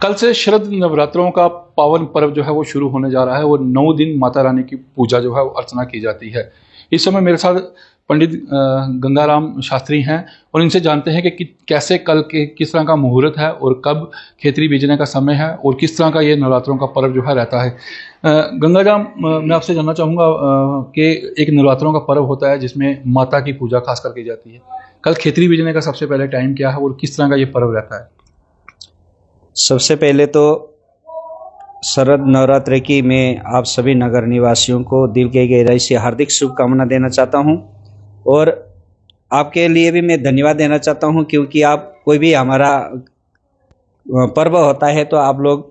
कल से शरद नवरात्रों का पावन पर्व जो है वो शुरू होने जा रहा है। वो 9 दिन माता रानी की पूजा जो है वो अर्चना की जाती है। इस समय मेरे साथ पंडित गंगाराम शास्त्री हैं और इनसे जानते हैं कि कैसे कल के किस तरह का मुहूर्त है और कब खेतरी बीजने का समय है और किस तरह का ये नवरात्रों का पर्व जो है रहता है। गंगाराम, मैं आपसे जानना चाहूँगा कि एक नवरात्रों का पर्व होता है जिसमें माता की पूजा खास कर की जाती है। कल खेतरी बीजने का सबसे पहले टाइम क्या है और किस तरह का ये पर्व रहता है? सबसे पहले तो शरद नवरात्र की मैं आप सभी नगर निवासियों को दिल के गहराई से हार्दिक शुभकामना देना चाहता हूं और आपके लिए भी मैं धन्यवाद देना चाहता हूं, क्योंकि आप कोई भी हमारा पर्व होता है तो आप लोग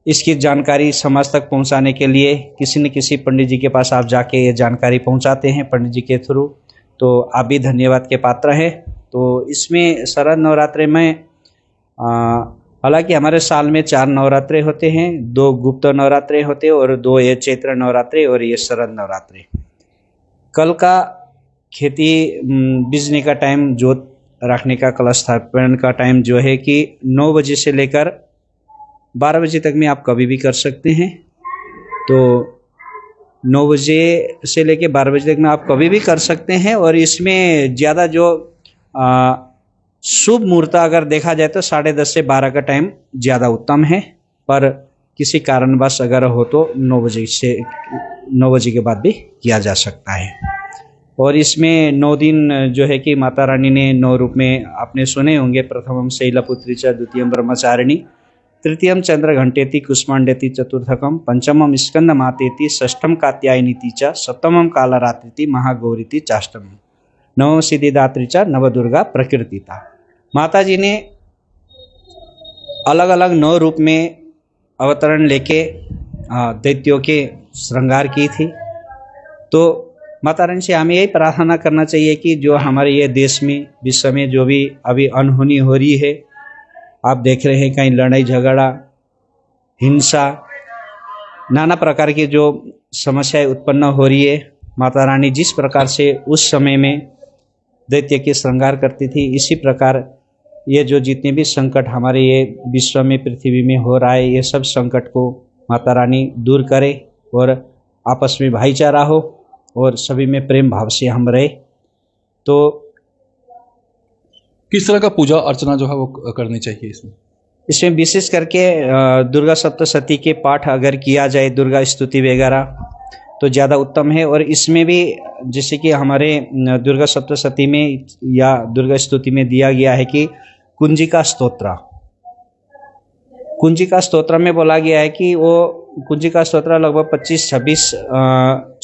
इसकी जानकारी समाज तक पहुंचाने के लिए किसी न किसी पंडित जी के पास आप जाके ये जानकारी पहुंचाते हैं पंडित जी के थ्रू, तो आप भी धन्यवाद के पात्र हैं। तो इसमें शरद नवरात्रि में हालांकि हमारे साल में 4 नवरात्रे होते हैं, 2 गुप्त नवरात्रे होते हैं और 2 ये चैत्र नवरात्रे और ये शरद नवरात्रे। कल का खेती बीजने का टाइम, जोत रखने का, कलश स्थापन का टाइम जो है कि 9 बजे से लेकर 12 बजे तक में आप कभी भी कर सकते हैं। तो 9 बजे से लेकर 12 बजे तक में आप कभी भी कर सकते हैं और इसमें ज़्यादा जो शुभ मुहूर्त अगर देखा जाए तो 10:30 से 12 का टाइम ज़्यादा उत्तम है, पर किसी कारणवश अगर हो तो 9 बजे के बाद भी किया जा सकता है। और इसमें 9 दिन जो है कि माता रानी ने 9 रूप में आपने सुने होंगे। प्रथमम शैलपुत्री च, द्वितीयम ब्रह्मचारिणी, तृतीयम चंद्र घंटेति कुष्मांडेति, चतुर्थकम पंचमम स्कंद मातेति, षष्ठम कात्यायनीति च, सप्तमम कालरात्रिति, महागौरीति चाष्टम, नवम सिद्धिदात्री च, नवदुर्गा प्रकृतिता। माता जी ने अलग अलग 9 रूप में अवतरण लेके दैत्यों के श्रृंगार की थी। तो माता रानी से हमें यही प्रार्थना करना चाहिए कि जो हमारे ये देश में, विश्व में जो भी अभी अनहोनी हो रही है, आप देख रहे हैं कहीं लड़ाई झगड़ा, हिंसा, नाना प्रकार की जो समस्याएं उत्पन्न हो रही है, माता रानी जिस प्रकार से उस समय में दैत्य के श्रृंगार करती थी, इसी प्रकार ये जो जितने भी संकट हमारे ये विश्व में, पृथ्वी में हो रहा है, ये सब संकट को माता रानी दूर करे और आपस में भाईचारा हो और सभी में प्रेम भाव से हम रहे। तो किस तरह का पूजा अर्चना जो है वो करनी चाहिए इसमें विशेष करके दुर्गा सप्तशती के पाठ अगर किया जाए, दुर्गा स्तुति वगैरह, तो ज़्यादा उत्तम है। और इसमें भी जैसे कि हमारे दुर्गा सप्तशती में या दुर्गा स्तुति में दिया गया है कि कुंजिका स्तोत्र, कुंजिका स्तोत्र में बोला गया है कि वो कुंजिका स्तोत्र लगभग 25-26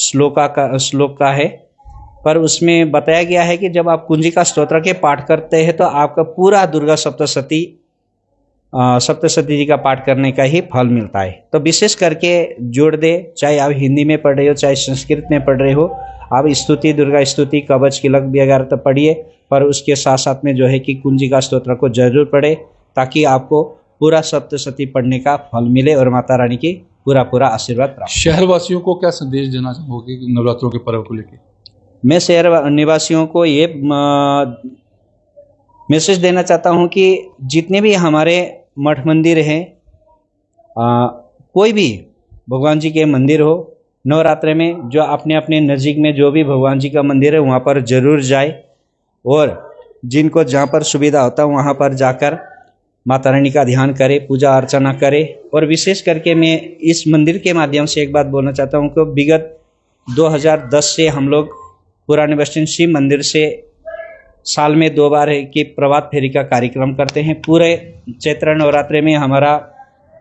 श्लोक का है, पर उसमें बताया गया है कि जब आप कुंजिका स्तोत्र के पाठ करते हैं तो आपका पूरा दुर्गा सप्तशती जी का पाठ करने का ही फल मिलता है। तो विशेष करके जोड़ दे, चाहे आप हिंदी में पढ़ रहे हो चाहे संस्कृत में पढ़ रहे हो, आप स्तुति, दुर्गा स्तुति, कवच, किलक वगैरह तो पढ़िए, पर उसके साथ साथ में जो है कि कुंजिका स्तोत्र को जरूर पढ़े, ताकि आपको पूरा सप्तशती पढ़ने का फल मिले और माता रानी की पूरा आशीर्वाद प्राप्त। शहरवासियों को क्या संदेश देना चाहोगे नवरात्रों के पर्व को लेकर? मैं शहर निवासियों को ये मैसेज देना चाहता हूँ कि जितने भी हमारे मठ मंदिर हैं, कोई भी भगवान जी के मंदिर हो, नवरात्रि में जो अपने अपने नज़दीक में जो भी भगवान जी का मंदिर है वहाँ पर जरूर जाए और जिनको जहाँ पर सुविधा होता है वहाँ पर जाकर माता रानी का ध्यान करे, पूजा अर्चना करे। और विशेष करके मैं इस मंदिर के माध्यम से एक बात बोलना चाहता हूँ कि विगत 2010 से हम लोग पुराने बस स्टैंड शिव मंदिर से साल में 2 बार की प्रभात फेरी का कार्यक्रम करते हैं। पूरे चैत्र नवरात्रि में हमारा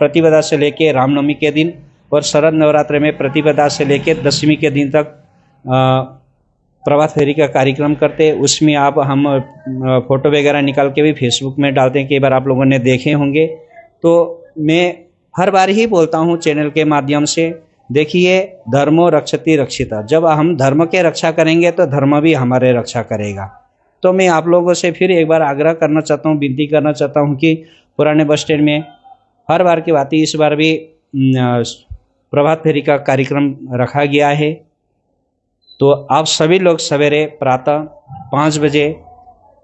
प्रतिपदा से लेके रामनवमी के दिन और शरद नवरात्रि में प्रतिपदा से लेके दशमी के दिन तक प्रभात फेरी का कार्यक्रम करते हैं। उसमें हम फोटो वगैरह निकाल के भी फेसबुक में डालते हैं, कई बार आप लोगों ने देखे होंगे। तो मैं हर बार ही बोलता हूँ चैनल के माध्यम से, देखिए, धर्मो रक्षति रक्षिता। जब हम धर्म के रक्षा करेंगे तो धर्म भी हमारे रक्षा करेगा। तो मैं आप लोगों से फिर एक बार आग्रह करना चाहता हूँ, विनती करना चाहता हूँ कि पुराने बस स्टैंड में हर बार की बात इस बार भी प्रभात फेरी का कार्यक्रम रखा गया है। तो आप सभी लोग सवेरे प्रातः 5 बजे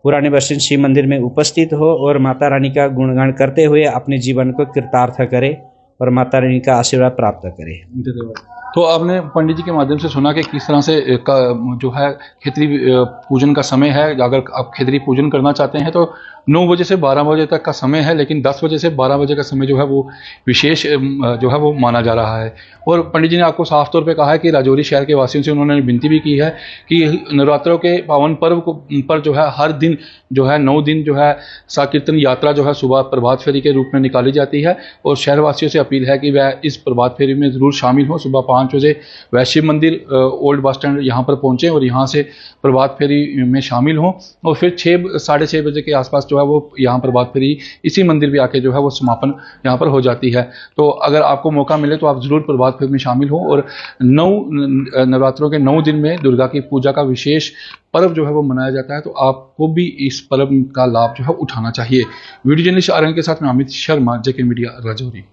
पुराने बस स्टैंड शिव मंदिर में उपस्थित हो और माता रानी का गुणगान करते हुए अपने जीवन को कृतार्थ करे और माता रानी का आशीर्वाद प्राप्त करे। तो आपने पंडित जी के माध्यम से सुना कि किस तरह से जो है खेतरी पूजन का समय है। अगर आप खेतरी पूजन करना चाहते हैं तो 9 बजे से 12 बजे तक का समय है, लेकिन 10 बजे से 12 बजे का समय जो है वो विशेष जो है वो माना जा रहा है। और पंडित जी ने आपको साफ तौर पे कहा है कि राजौरी शहर के वासियों से उन्होंने विनती भी की है कि नवरात्रों के पावन पर्व पर जो है हर दिन जो है 9 दिन जो है साकीर्तन यात्रा जो है सुबह प्रभात फेरी के रूप में निकाली जाती है। और शहरवासियों से अपील है कि वह इस प्रभात फेरी में ज़रूर शामिल हो। सुबह 5 बजे वह शिव मंदिर ओल्ड बस स्टैंड यहाँ पर पहुँचें और यहाँ से प्रभात फेरी में शामिल हों और फिर 6-6:30 बजे के आसपास जो है वो यहाँ प्रभात फेरी इसी मंदिर भी आके जो है वो समापन यहाँ पर हो जाती है। तो अगर आपको मौका मिले तो आप ज़रूर प्रभात फेरी में शामिल हो और नवरात्रों के 9 दिन में दुर्गा की पूजा का विशेष पर्व जो है वो मनाया जाता है। तो आपको भी इस पर्व का लाभ जो है उठाना चाहिए। वीडियो जर्नलिस्ट आर्यन के साथ में अमित शर्मा, जेके मीडिया, राजौरी।